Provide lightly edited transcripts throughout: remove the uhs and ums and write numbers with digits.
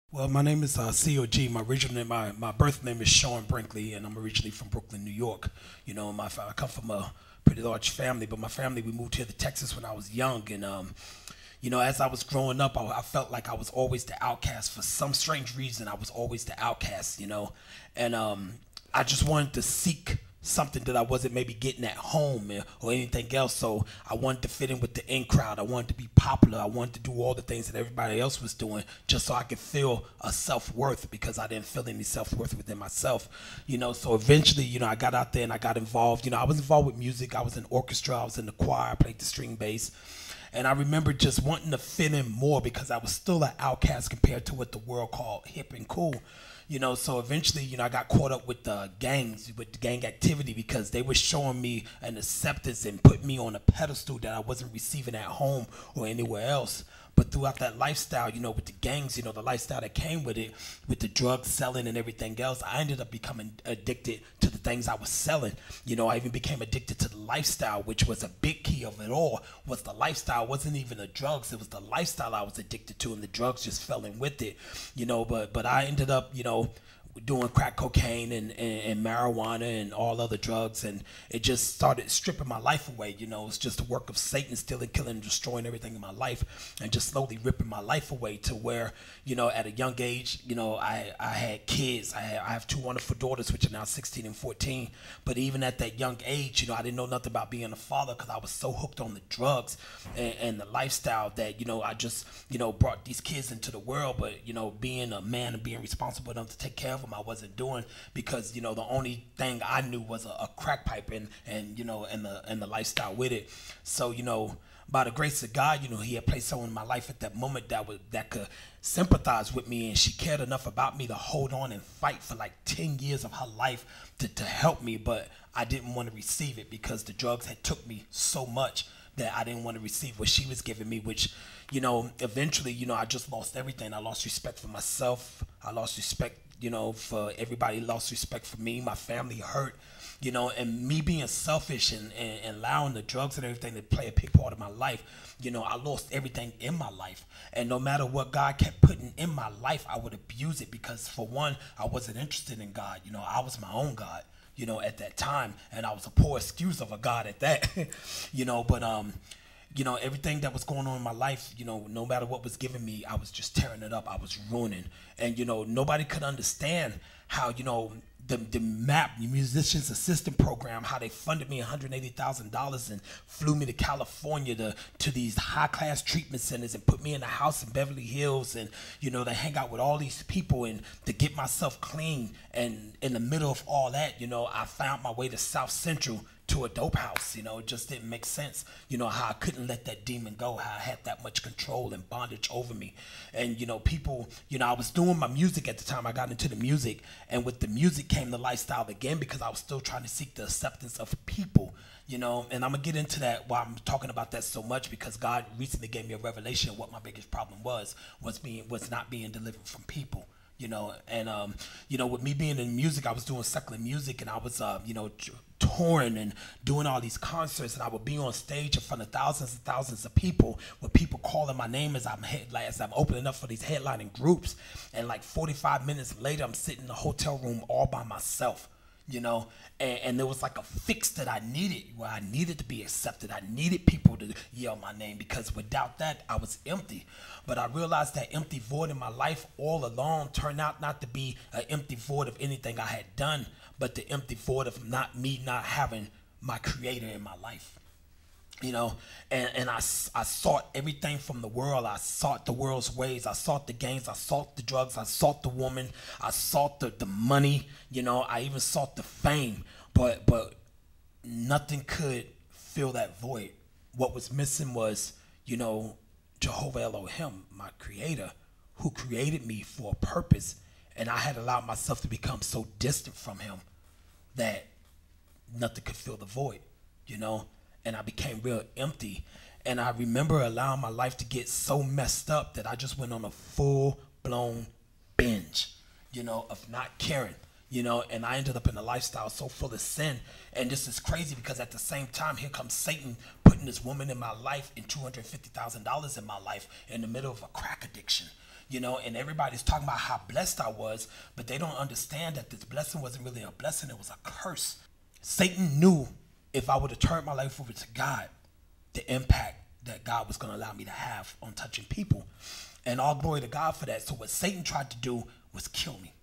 Well, my name is C.O.G. My original name, my birth name is Sean Brinkley, and I'm originally from Brooklyn, New York. I come from a pretty large family, but my family, we moved here to Texas when I was young, and as I was growing up, I felt like I was always the outcast. For some strange reason, I was always the outcast, and I just wanted to seek something that I wasn't maybe getting at home or anything else. So I wanted to fit in with the in crowd. I wanted to be popular. I wanted to do all the things that everybody else was doing just so I could feel a self-worth because I didn't feel any self-worth within myself. So eventually, I got out there and I got involved. I was involved with music. I was in orchestra. I was in the choir. I played the string bass. And I remember just wanting to fit in more because I was still an outcast compared to what the world called hip and cool. So eventually, I got caught up with the gangs, with the gang activity because they were showing me an acceptance and put me on a pedestal that I wasn't receiving at home or anywhere else. But throughout that lifestyle, with the gangs, the lifestyle that came with it, with the drug selling and everything else, I ended up becoming addicted to the things I was selling. I even became addicted to the lifestyle, which was a big key of it all. Was the lifestyle, it wasn't even the drugs, it was the lifestyle I was addicted to, and the drugs just fell in with it. But I ended up, doing crack cocaine and marijuana and all other drugs, and it just started stripping my life away. It's just a work of Satan, stealing, killing, destroying everything in my life, and just slowly ripping my life away to where, at a young age, I had kids. I have two wonderful daughters, which are now 16 and 14. But even at that young age, I didn't know nothing about being a father because I was so hooked on the drugs and the lifestyle that, I just, brought these kids into the world. But, being a man and being responsible enough to take care of them, I wasn't doing because, the only thing I knew was a crack pipe and the lifestyle with it. So, by the grace of God, he had placed someone in my life at that moment that could sympathize with me, and she cared enough about me to hold on and fight for like 10 years of her life to help me. But I didn't want to receive it because the drugs had took me so much that I didn't want to receive what she was giving me, which, eventually, I just lost everything. I lost respect for myself. I lost respect, for everybody, lost respect for me. My family hurt, and me being selfish and allowing the drugs and everything to play a big part of my life. I lost everything in my life. And no matter what God kept putting in my life, I would abuse it because, for one, I wasn't interested in God. I was my own God, at that time. And I was a poor excuse of a God at that, but everything that was going on in my life, no matter what was given me, I was just tearing it up. I was ruining. And, nobody could understand how, the MAP, the Musicians Assistant Program, how they funded me $180,000 and flew me to California to these high-class treatment centers and put me in a house in Beverly Hills and, to hang out with all these people and to get myself clean. And in the middle of all that, I found my way to South Central to a dope house. It just didn't make sense, how I couldn't let that demon go, how I had that much control and bondage over me. And, people, I was doing my music at the time. I got into the music, and with the music came the lifestyle again because I was still trying to seek the acceptance of people, and I'm gonna get into that while I'm talking about that so much because God recently gave me a revelation of what my biggest problem was not being delivered from people. With me being in music, I was doing secular music, and I was, touring and doing all these concerts, and I would be on stage in front of thousands and thousands of people with people calling my name as I'm opening up for these headlining groups. And like 45 minutes later, I'm sitting in a hotel room all by myself. And there was like a fix that I needed, where I needed to be accepted. I needed people to yell my name because without that, I was empty. But I realized that empty void in my life all along turned out not to be an empty void of anything I had done, but the empty void of not having my creator in my life. And I sought everything from the world. I sought the world's ways. I sought the gains. I sought the drugs. I sought the woman. I sought the money. I even sought the fame. But nothing could fill that void. What was missing was, Jehovah Elohim, my creator, who created me for a purpose. And I had allowed myself to become so distant from him that nothing could fill the void, and I became real empty. And I remember allowing my life to get so messed up that I just went on a full-blown binge, of not caring, and I ended up in a lifestyle so full of sin. And this is crazy because at the same time, here comes Satan putting this woman in my life and $250,000 in my life in the middle of a crack addiction. you know, and everybody's talking about how blessed I was, but they don't understand that this blessing wasn't really a blessing, it was a curse. Satan knew if I would have turned my life over to God, the impact that God was going to allow me to have on touching people. And all glory to God for that. So what Satan tried to do was kill me.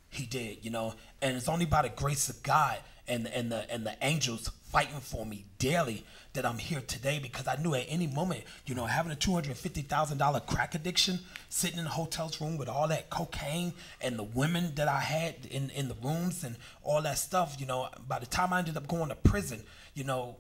He did, you know, and it's only by the grace of God and the angels fighting for me daily that I'm here today, because I knew at any moment, you know, having a $250,000 crack addiction, sitting in a hotel's room with all that cocaine and the women that I had in the rooms and all that stuff, you know, by the time I ended up going to prison, you know,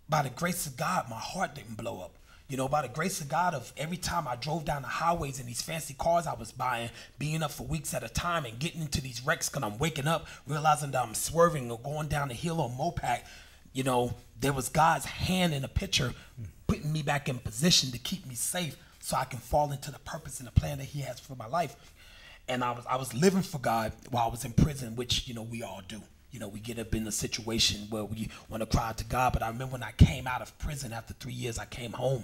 by the grace of God, my heart didn't blow up. You know, by the grace of God, of every time I drove down the highways in these fancy cars I was buying, being up for weeks at a time and getting into these wrecks because I'm waking up, realizing that I'm swerving or going down the hill on moped, you know, there was God's hand in the picture putting me back in position to keep me safe so I can fall into the purpose and the plan that he has for my life. And I was living for God while I was in prison, which, you know, we all do. You know, we get up in a situation where we want to cry out to God. But I remember when I came out of prison after 3 years, I came home.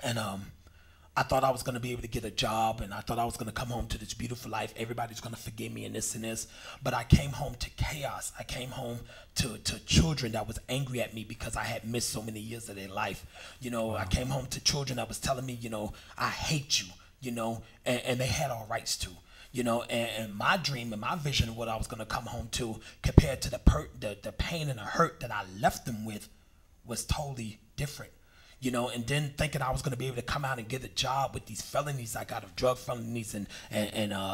And I thought I was going to be able to get a job. And I thought I was going to come home to this beautiful life. Everybody's going to forgive me and this and this. But I came home to chaos. I came home to children that was angry at me because I had missed so many years of their life. You know, I came home to children that was telling me, you know, I hate you, you know, and they had all rights to. You know, and my dream and my vision of what I was going to come home to compared to the pain and the hurt that I left them with was totally different. You know, and then thinking I was going to be able to come out and get a job with these felonies I got of drug felonies and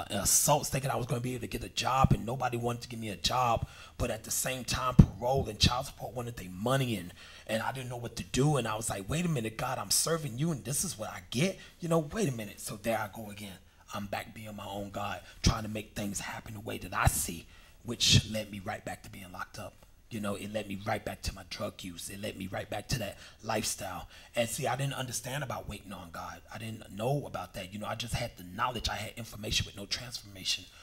assaults, thinking I was going to be able to get a job, and nobody wanted to give me a job. But at the same time, parole and child support wanted their money, and I didn't know what to do. And I was like, wait a minute, God, I'm serving you and this is what I get? You know, wait a minute. So there I go again. I'm back being my own God, trying to make things happen the way that I see, which led me right back to being locked up. You know, it led me right back to my drug use. It led me right back to that lifestyle. And see, I didn't understand about waiting on God. I didn't know about that. You know, I just had the knowledge. I had information with no transformation.